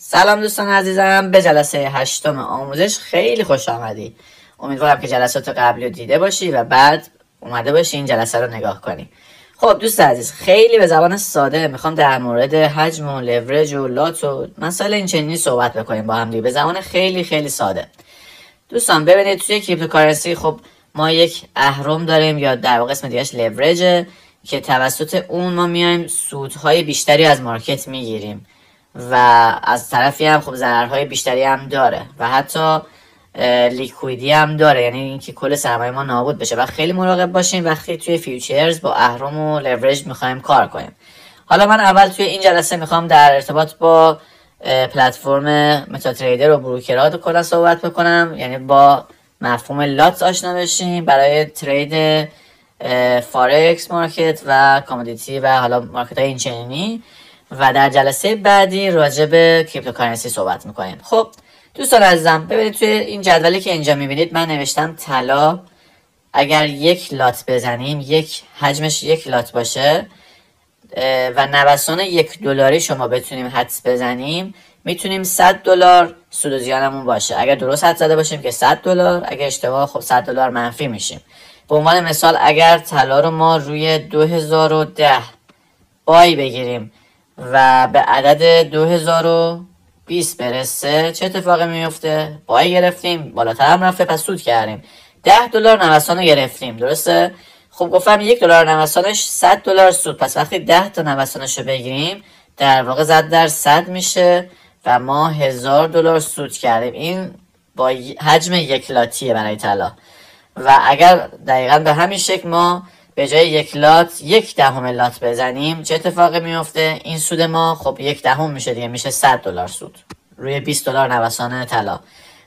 سلام دوستان عزیزم، به جلسه 8 آموزش خیلی خوش آمدی. امیدوارم که جلسات قبلی رو دیده باشی و بعد اومده باشی این جلسه رو نگاه کنی. خب دوست عزیز، خیلی به زبان ساده میخوام در مورد حجم و لورج و لات و مسائل این چنینی صحبت بکنیم با هم دیگه، به زبان خیلی ساده. دوستان ببینید، توی کریپتوکارنسی خب ما یک اهرم داریم یا در واقع اسم دیگه‌اش لورجه که توسط اون ما میایم سودهای بیشتری از مارکت میگیریم و از طرفی هم خب ضررهای بیشتری هم داره و حتی لیکویدی هم داره، یعنی اینکه کل سرمایه ما نابود بشه و خیلی مراقب باشیم وقتی توی فیوچرز با اهرم و لورج میخوایم کار کنیم. حالا من اول توی این جلسه میخوام در ارتباط با پلتفرم متاتریدر و بروکرات کلا صحبت بکنم، یعنی با مفهوم لات آشنا بشیم برای ترید فارکس مارکت و کامودیتی و حالا مارکت های اینچنینی، و در جلسه بعدی راجع به کریپتوکارنسی صحبت میکنیم. خب دوستان عزیزم، ببینید توی این جدولی که اینجا میبینید من نوشتم طلا اگر یک لات بزنیم، یک حجمش یک لات باشه و نوسان $1 شما بتونیم حدس بزنیم، میتونیم $100 سود و زیانمون باشه. اگر درست حدس زده باشیم که $100، اگر اشتباه خب $100 منفی میشیم. به عنوان مثال اگر طلا رو ما روی 2010 بای بگیریم و به عدد 2020 برسه، چه اتفاقی میفته؟ بای گرفتیم، بالاتر هم رفته، پس سود کردیم. $10 نوسان رو گرفتیم، درسته؟ خب گفتم $1 نوسانش $100 سود، پس وقتی 10 تا نوسانش رو بگیریم در واقع ضرب در 100 میشه و ما $1000 سود کردیم. این با حجم یک لاتیه برای طلا. و اگر دقیقا به همین شکل ما به جای یک لات 1/10 لات بزنیم، چه اتفاقی میفته؟ این سود ما خب 1/10 میشه دیگه، میشه $100 سود روی $20 نوسان طلا.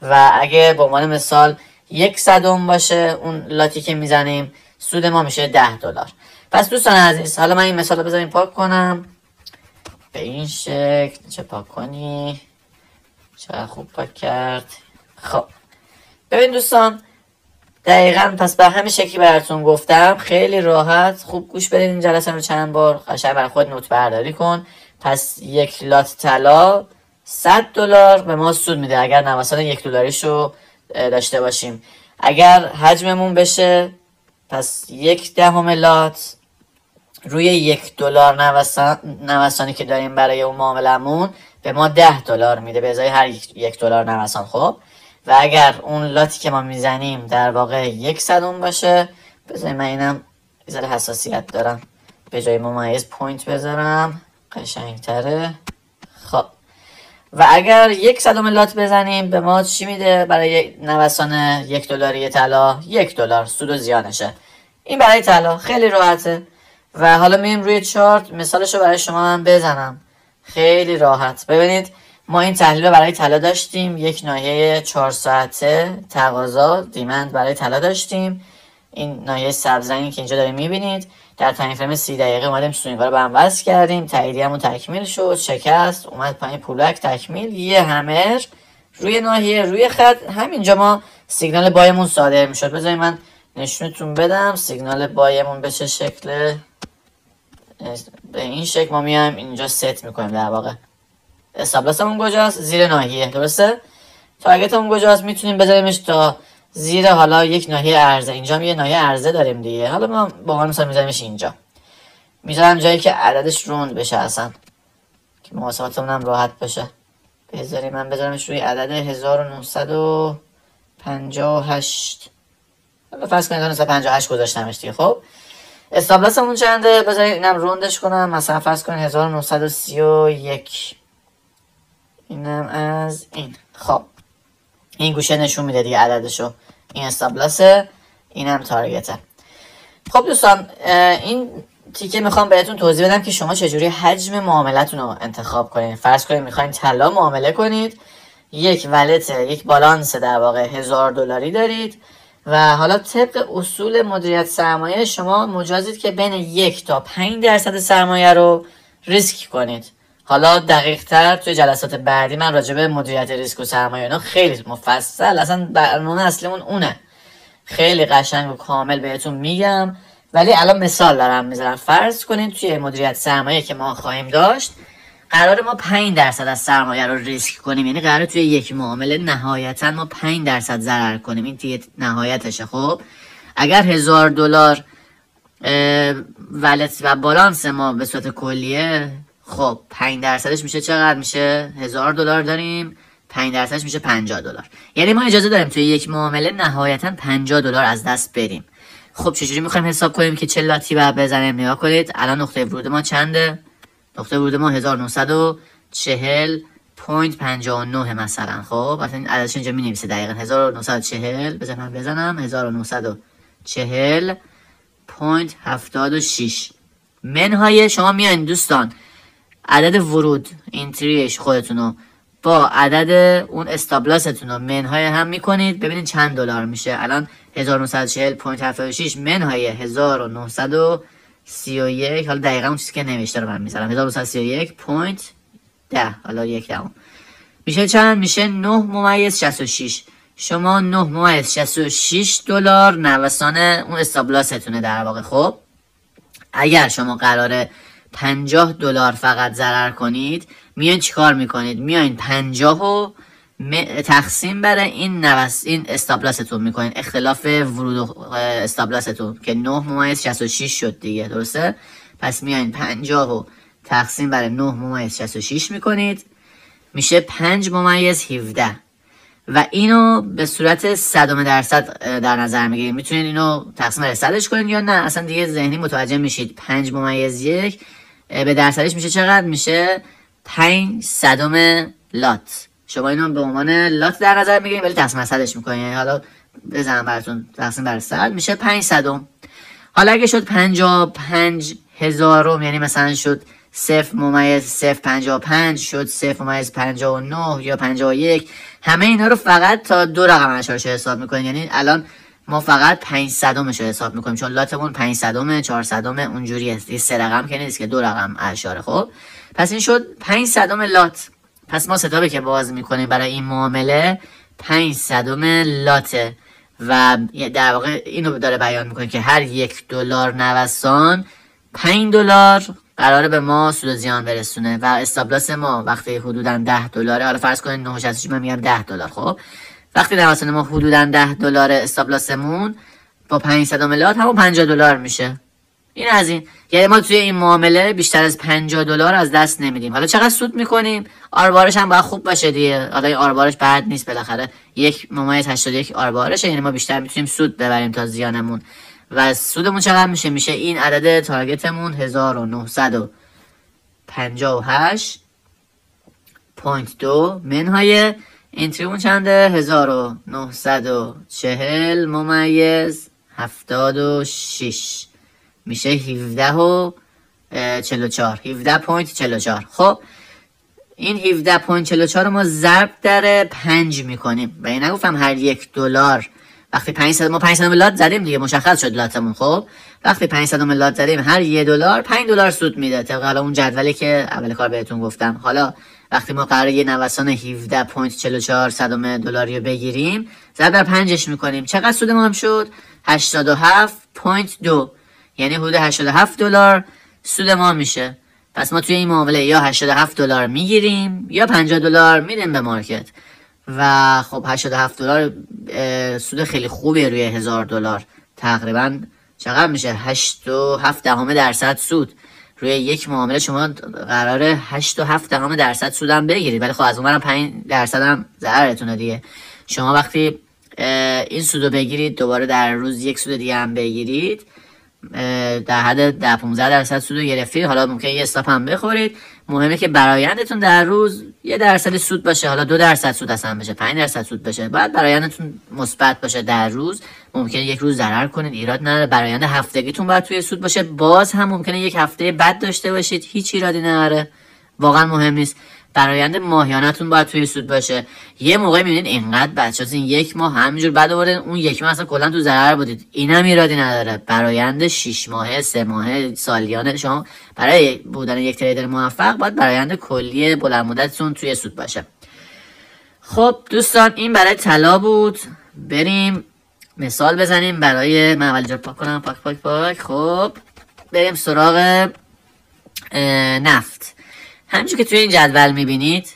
و اگه به عنوان مثال 1/100 باشه اون لاتی که میزنیم، سود ما میشه $10. پس دوستان عزیز، حالا من این مثال رو بذاریم پاک کنم به این شکل. چه پاک کنی؟ چه خوب پاک کرد. خب ببین دوستان، دقیقاً پس به همین شکلی براتون گفتم، خیلی راحت خوب گوش بدید این جلسه رو چند بار، قشنگ برای خود نوت برداری کن. پس یک لات طلا $100 به ما سود میده اگر نوسان $1 رو داشته باشیم. اگر حجممون بشه، پس 1/10 لات روی $1 نوسانی که داریم برای اون معاملمون به ما $10 میده به ازای هر $1 نوسان. خب و اگر اون لاتی که ما میزنیم در واقع 1/100 باشه، بذاریم من اینم بذاره حساسیت دارم، به جای ممیز پوینت بذارم قشنگتره. خب و اگر 1/100 لات بزنیم به ما چی میده برای نوسان $1 طلا؟ $1 سود و زیانشه. این برای طلا خیلی راحته. و حالا میریم روی چارت، مثالش رو برای شما من بزنم خیلی راحت. ببینید ما این تحلیل رو برای طلا داشتیم، یک ناحیه 4 ساعته تقاضا دیمند برای طلا داشتیم. این ناحیه سبزرنگی که اینجا داریم میبینید، در تایم فریم 30 دقیقه اومدیم سوینگ‌ها رو به هم وصل کردیم، تاییدیه‌مون تکمیل شد، شکست اومد پایین، پولک تکمیل، یه همر روی ناحیه روی خط. همینجا ما سیگنال بایمون صادر میشد. بذارید من نشونتون بدم سیگنال بایمون به چه شکله. به این شکل ما میایم اینجا ست میکنیم، در واقع استابلاسمون کجاست؟ زیر ناحیه، درسته؟ تارگتمون کجاست؟ میتونیم بذاریمش تا زیر حالا یک ناحیه عرضه. اینجا هم یه ناحیه عرضه داریم دیگه، حالا ما با عنوان مثال میذاریمش اینجا، میذارم جایی که عددش روند بشه اصلا که محاسباتمون هم راحت باشه. بذاریم من بذارمش روی عدد 1958، حالا فرض کنید 1958 گذاشتمش دیگه. خب استابلاسمون چنده؟ بذارید اینم روندش کنم، مثلا فرض کنید 1931، اینم از این. خب این گوشه نشون میده دیگه عددشو، این استابلاسه، اینم تارگته. خب دوستان، این تیکه میخوام بهتون توضیح بدم که شما چجوری حجم معاملتون رو انتخاب کنید. فرض کنید میخواین طلا معامله کنید، یک ولت، یک بالانس در واقع $1000 دارید و حالا طبق اصول مدیریت سرمایه شما مجازید که بین 1 تا 5% سرمایه رو ریسک کنید. حالا دقیق تر توی جلسات بعدی من راجع به مدیریت ریسک و سرمایه اینا خیلی مفصل، اصلا برنامه اصلیمون اونه، خیلی قشنگ و کامل بهتون میگم. ولی الان مثال دارم میذارم. فرض کنید توی مدیریت سرمایه که ما خواهیم داشت، قرار ما 5% از سرمایه رو ریسک کنیم، یعنی قرار توی یک معامله نهایتا ما 5% ضرر کنیم. این دیگه نهایتشه. خب اگر $1000 ولت و بالانس ما به صورت کلیه، خب 5%ش میشه چقدر؟ میشه $1000 داریم، 5%ش میشه $50. یعنی ما اجازه داریم توی یک معامله نهایتا $50 از دست بدیم. خب چجوری میخوایم حساب کنیم که چه لاتی باید بزنیم؟ نگاه کنید الان نقطه ورود ما چنده؟ نقطه ورود ما 1940.59 مثلا. خب مثلا این عددش اینجا می نویسه دقیقا 1940. بزنم 1940.76 منهای شما میایین دوستان عدد ورود اینتریش خودتونو با عدد اون استابلاستون رو منهای هم میکنید، ببینید چند دلار میشه. الان 1940.76 منهای 1931، حالا دقیقا اون چیزی که نوشته رو من میذارم 1931.10، حالا 1 میشه چند؟ میشه 9.66. شما 9.66 دلار نوسان اون استابلاستونه در واقع. خب اگر شما قراره $50 فقط ضرر کنید، میایین چیکار میکنید؟ میایین 50 رو تقسیم بر این استابلاستون میکنین، اختلاف ورود و استابلاستون که 9.66 شد دیگه، درسته؟ پس میایین 50 رو تقسیم بر 9.66 میکنید، میشه 5.17 و اینو به صورت 100% در نظر میگیرید. میتونید اینو تقسیم بر 100ش کنید یا نه اصلا دیگه ذهنی متوجه میشید. 5.1 به درصدش میشه چقدر؟ میشه 500 لات. شما اینو به عنوان لات در نظر میگیرید ولی تقسیم بر 100ش میکنید. حالا بزنم براتون تقسیم بر 100 میشه 500. حالا اگه شد 55,000 یعنی مثلا شد 0.055 شد 0.59 یا 51، همه اینا رو فقط تا 2 رقم اشارش حساب میکنید. یعنی الان ما فقط 500 رو حساب میکنیم چون لاتمون 500 400 اونجوریه، 3 رقم که نیست که 2 رقم اشاره. خب پس این شد 500 لات. پس ما ستابه که باز میکنیم برای این معامله 500 لاته و در واقع اینو داره بیان میکنه که هر $1 نوسان $5 قراره به ما سود و زیان برسونه و استابلاس ما وقتی حدودا $10، حالا فرض کنید 9.66 من میگم $10. خب وقتی نوسان ما حدودا $10 استابلاسمون با 500 لات همون $50 میشه. این از این، یعنی ما توی این معامله بیشتر از $50 از دست نمیدیم. حالا چقدر سود میکنیم؟ آربارش هم باید خوب باشه دیگه. حالا این آربارش بد نیست، بالاخره 1.81 آربارشه، یعنی ما بیشتر میتونیم سود ببریم تا زیانمون. و سودمون چقدر میشه؟ میشه این عدد تارگتمون 1958.2 منهای اینتریمون چنده؟ 1940.76 میشه 17.44. خب این 17.44 رو ما ضرب در 5 میکنیم و این نگفتم هر $1 وقتی 500 ما 500 لات زدیم دیگه مشخص شد لاتمون. خب وقتی 500 لات زدیم هر $1 $5 سود میده طبق حالا اون جدولی که اول کار بهتون گفتم. حالا وقتی ما قراره یه نوسان 17.44 دلاری رو بگیریم ضرب در 5ش میکنیم، چقدر سود ما هم شد؟ 87.2، یعنی حدود $87 سود ما میشه. پس ما توی این معامله یا $87 میگیریم یا $50 میدیم به مارکت و خب $87 سود خیلی خوبیه روی $1000. تقریبا چقدر میشه؟ 8.7% سود روی یک معامله. شما قراره 8.7% سودم بگیرید ولی خب از اونورم 5% هم ضررتونه دیگه. شما وقتی این سودو بگیرید دوباره در روز یک سود دیگه هم بگیرید در حد 10-15% سودو گرفتید. حالا ممکنه یه استاپ هم بخورید. مهمه که برآیندتون در روز 1% سود باشه، حالا 2% سود اصلا بشه، 5% سود بشه. باید برآیندتون مثبت باشه. در روز ممکنه یک روز ضرر کنید، ایراد نداره. برآیند هفتگیتون باید توی سود باشه. باز هم ممکنه یک هفته بد داشته باشید، هیچ ایرادی نداره، واقعا مهم نیست. برآیند ماهیانتون باید توی سود باشه. یه موقع میبینید اینقدر بچه‌ها این یک ماه همینجور بد آوردن، اون یک ماه اصلا کلا تو ضرر بودید، اینم ایرادی نداره. برآیند 6 ماهه، 3 ماهه، سالیانه شما برای بودن یک تریدر موفق باید برآیند کلی بلند مدتتون توی سود باشه. خب دوستان این برای طلا بود. بریم مثال بزنیم برای من اول جا پاک کنم. پاک. خب بریم سراغ نفت. همچون که توی این جدول میبینید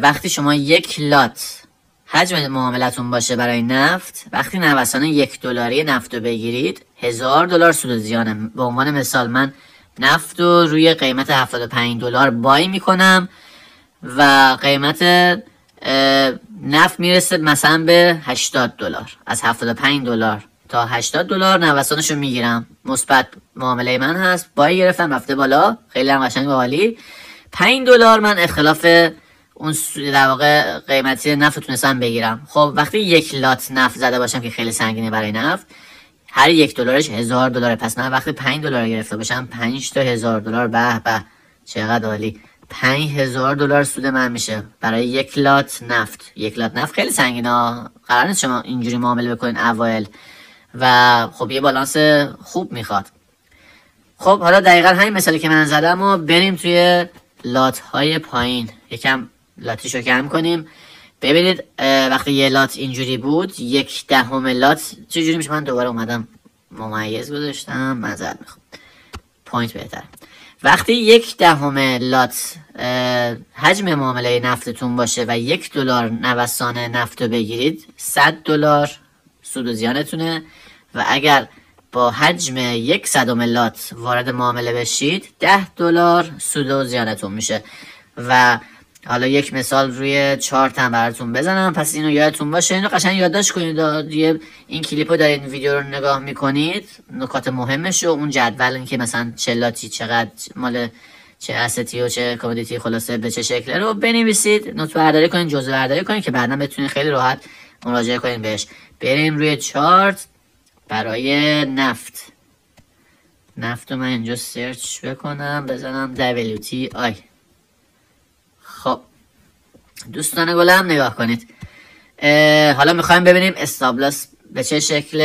وقتی شما یک لات حجم معاملتون باشه برای نفت، وقتی نوسان $1 نفت رو بگیرید $1000 سود و زیانه. به عنوان مثال من نفت رو روی قیمت $75 بای میکنم و قیمت نفت میرسه مثلا به $80. از $75 تا $80 نوسانش رو میگیرم، مثبت معامله من هست، بای گرفتم رفته بالا، خیلی هم قشنگ و عالی. $5 من اختلاف اون در واقع قیمتی نفت تونستم بگیرم. خب وقتی یک لات نفت زده باشم که خیلی سنگینه برای نفت، هر $1 $1000. پس من وقتی $5 گرفته باشم 5 تا $1000، به به چقدر عالی، $5000 سود من میشه برای یک لات نفت. یک لات نفت خیلی سنگینه، قرار نیست شما اینجوری معامله بکنین اوایل و خب یه بالانس خوب میخواد. خب حالا دقیقا همین مثالی که من زدم و بریم توی لات های پایین، یکم لاتیشو کم کنیم. ببینید وقتی یه لات اینجوری بود، 1/10 لات چجوری میشه. من دوباره اومدم ممیز گذاشتم، معذرت میخوام، پوینت بهتر. وقتی 1/10 لات حجم معامله نفتتون باشه و $1 نوسان نفت رو بگیرید، $100 سود و زیانتونه. و اگر با حجم 1/100 لات وارد معامله بشید، $10 سود و زیانتون میشه. و حالا یک مثال روی چارت هم براتون بزنم، پس اینو یادتون باشه، اینو قشنگ یادداشت کنید. این کلیپو دارین ویدیو رو نگاه میکنید، نکات مهمش و اون جدول، این که مثلا چه لاتی چقدر مال چه استی و چه کامودیتی خلاصه به چه شکله رو بنویسید، نوت برداری کنید، جزوه برداری کنید که بعدا بتونید خیلی راحت مراجعه کنید بهش. بریم روی چارت برای نفت رو من اینجا سرچ بکنم، بزنم WTI. خب دوستان گلم نگاه کنید، حالا میخوایم ببینیم استابلاس به چه شکل،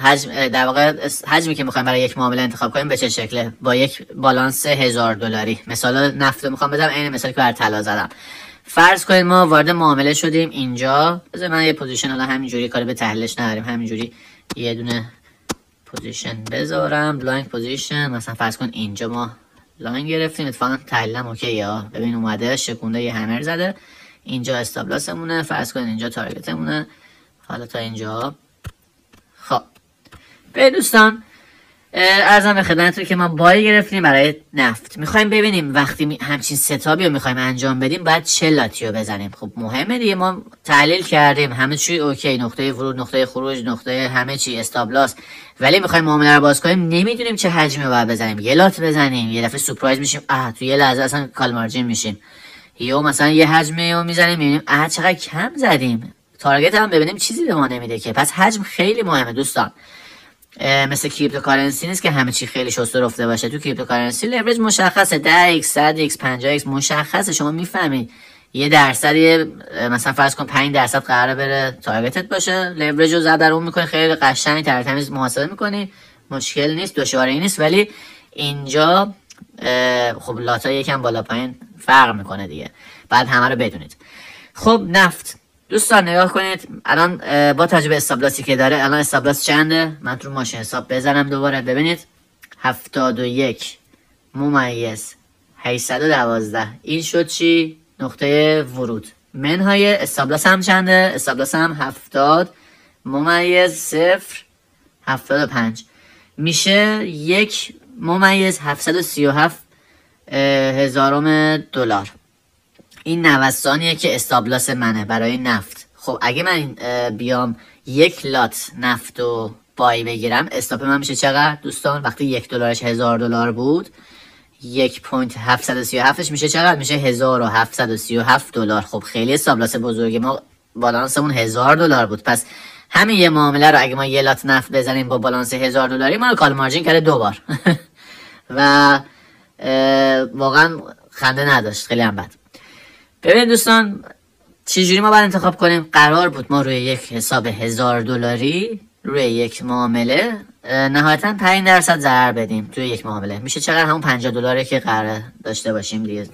حجم در واقع حجمی که میخوایم برای یک معامله انتخاب کنیم به چه شکله با یک بالانس $1000. مثال نفت رو میخوام بزنم، عین مثالی که برای طلا زدم. فرض کنید ما وارد معامله شدیم اینجا. بذار من یه پوزیشن حالا همینجوری، کاری به تحلیلش نداریم، همینجوری یه دونه پوزیشن بذارم، بلایند پوزیشن. مثلا فرض کن اینجا ما لاین گرفتیم، اتفاقا تحلیلم اوکیه ها، ببین اومده شکونده یه همر زده، اینجا استابلاسمونه، فرض کن اینجا تارگتمونه، حالا تا اینجا. خب به دوستان ارزم به خدمتتون که ما بای گرفتیم برای نفت، میخوایم ببینیم وقتی همچین ستابی رو میخوایم انجام بدیم باید چه لاتی رو بزنیم. خب مهمه دیگه، ما تحلیل کردیم همه چی اوکی، نقطه ورود، نقطه خروج، نقطه همه چی استابلاس، ولی میخوایم معامله رو باز کنیم، نمیدونیم چه حجمی رو باید بزنیم. یه لات بزنیم، یه دفعه سورپرایز میشیم، تو یه لحظه اصلا کال مارجین میشیم، یا مثلا یه حجمی رو میزنیم میبینیم چقدر کم زدیم، تارگت هم ببینیم چیزی به ما نمیده که. پس حجم خیلی مهمه دوستان. مثل کریپتوکارنسی نیست که همه چی خیلی شسته رفته باشه. تو کریپتوکارنسی لورج مشخصه، 10x 100x 50x مشخصه، شما میفهمید یه درصدی مثلا فرض کن 5% قراره بره تارگتت باشه، لورج رو زد اون میکنی، خیلی قشنگ ترتمیز محاسبه میکنی، مشکل نیست، دشواری نیست. ولی اینجا خب لاتا یکم بالا پایین فرق میکنه دیگه، بعد همه رو بدونید. خب نفت دوستان نگاه کنید، الان با تجربه استابلاسی که داره، الان استابلاس چنده؟ من تو ماشین حساب بزنم دوباره ببینید، 71.812. این شد چی؟ نقطه ورود. منهای استابلاس هم چنده؟ استابلاس هم 70.075 میشه 1,737,000 $. این نوسانیه که استابلاس منه برای نفت. خب اگه من بیام یک لات نفت رو بای بگیرم، استاپ من میشه چقدر دوستان؟ وقتی $1 $1000 بود، 1.737ش میشه چقدر؟ میشه $1737. خب خیلی استابلاس بزرگه، ما بالانسمون $1000 بود. پس همین یه معامله رو اگه ما یه لات نفت بزنیم با بالانس $1000، ما رو کال مارجین کرده 2 بار و واقعا خنده نداشت، خیلی هم بد. ببین دوستان چجوری ما باید انتخاب کنیم. قرار بود ما روی یک حساب $1000 روی یک معامله نهایتا 5% ضرر بدیم توی یک معامله. میشه چقدر؟ همون $50 که قرار داشته باشیم دیگه،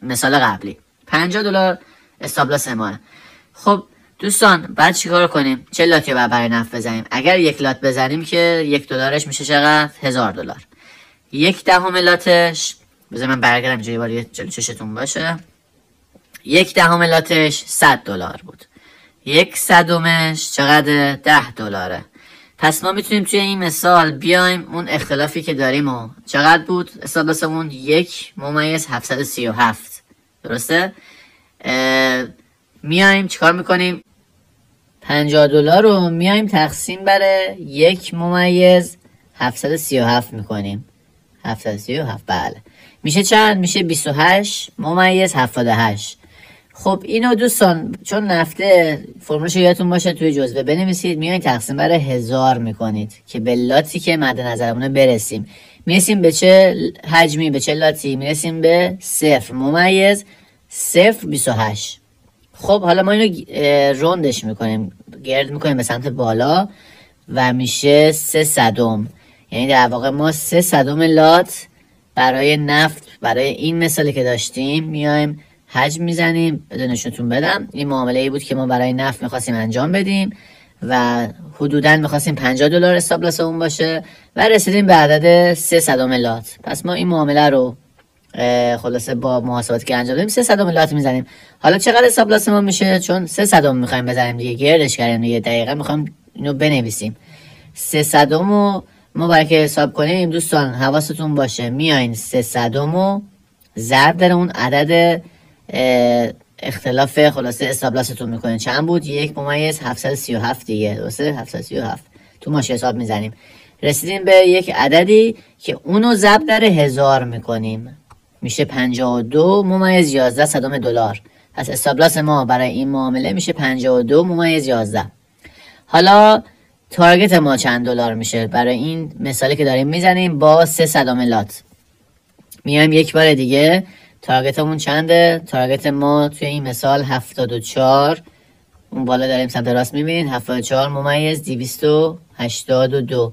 مثال قبلی $50 استابلاس ماه. خب دوستان بعد چیکار کنیم؟ چه لاتی باید برای نفت بزنیم؟ اگر یک لات بزنیم که $1 میشه چقدر؟ $1000. 1/10 لاتش بذار من برگردم اینجا یه بار جلو چشتون باشه. 1/10 لاتش $100 بود. 1/100 چقدر؟ $10. پس ما میتونیم توی این مثال بیایم اون اختلافی که داریم و چقدر بود استابلاسمون؟ 1/737. درسته؟ میایم چیکار میکنیم؟ $50 رو میایم تقسیم بر 1/737 میکنیم. 737 بله. میشه چند؟ میشه 28/78. خب اینو دوستان چون نفته فرمولش یادتون باشه توی جزوه بنویسید. میاین تقسیم بر 1000 میکنید که به لاتی که مد نظرمونه برسیم. میرسیم به چه حجمی، به چه لاتی؟ میرسیم به 0.028. خب حالا ما اینو روندش میکنیم، گرد میکنیم به سمت بالا و میشه 3/100. یعنی در واقع ما 3/100 لات برای نفت، برای این مثالی که داشتیم میایم حجم میزنیم. نشونتون بدم این معامله ای بود که ما برای نفت میخواستیم انجام بدیم و حدودا میخواستیم $50 استابلاس اون باشه و رسیدیم به عدد 3/100 لات. پس ما این معامله رو خلاصه با محاسباتی که انجام دادیم 3/100 لات میزنیم. حالا چقدر استابلاس ما میشه؟ چون 3/100 میخوایم بزنیم دیگه، گردش کردیم دیگه، دقیقا میخوایم اینو بنویسیم. 3/100 رو ما برای که حساب کنیم دوستان حواستون باشه میاین 3/100 رو ضرب در اون عدد اختلاف خلاصه استابلاستون میکنین. چند بود؟ 1/737 دیگه، درسته؟ 737 تو ماشه حساب میزنیم. رسیدیم به یک عددی که اونو ضرب در 1000 میکنیم، میشه 52/11 $. پس استابلاس ما برای این معامله میشه 52/11. حالا تارگت ما چند دلار میشه برای این مثالی که داریم میزنیم با 3/100 لات؟ میایم یک بار دیگه تارگتمون چنده؟ تارگت ما توی این مثال 74. اون بالا داریم سمت راست میبینید 74/282.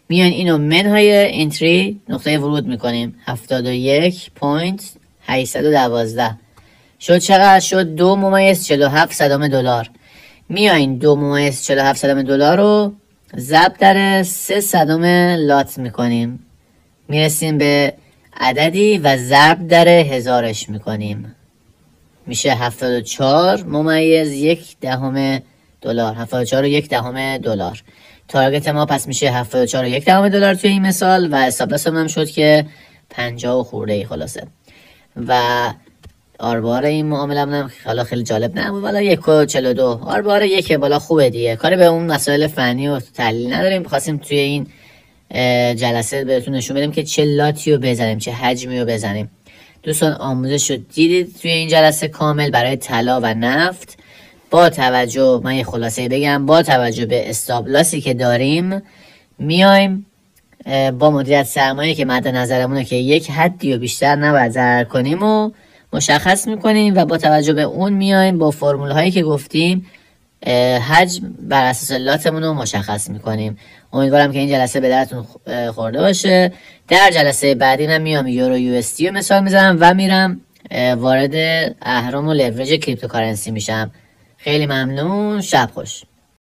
میان اینو منهای اینتری نقطه ورود میکنیم 71.812. شد چقدر؟ شد 2/47 $. میاین 2/47 $. رو ضرب در 3/100 لات میکنیم، میرسیم به عددی و ضرب در 1000ش میکنیم، میشه 74/1 $. 74/1 $. تارگت ما پس میشه 74/1 $. توی این مثال و استابلاس هم شد که 50 خورده ای خلاصه. و آربار این معامله هم حالا خیلی جالب نبود، بالا 1.42. آربار یک بالا خوبه دیگه، کاری به اون مسائل فنی و تحلیل نداریم. خواستیم توی این جلسه بهتون نشون بدیم که چه لاتی رو بزنیم، چه حجمی رو بزنیم. دوستان آموزش رو دیدید توی این جلسه کامل برای طلا و نفت. با توجه، من یه خلاصه بگم، با توجه به استابلاسی که داریم میایم با مدیریت سرمایه که مد نظرمونه که یک حدی و بیشتر نباید ضرر کنیم و مشخص میکنیم و با توجه به اون میایم با فرمول هایی که گفتیم حجم بر اساس لاتمون رو مشخص میکنیم. امیدوارم که این جلسه به درتون خورده باشه. در جلسه بعدی من میام یورو یو اس دی رو مثال میزنم و میرم وارد اهرم و لورج کریپتوکارنسی میشم. خیلی ممنون، شب خوش.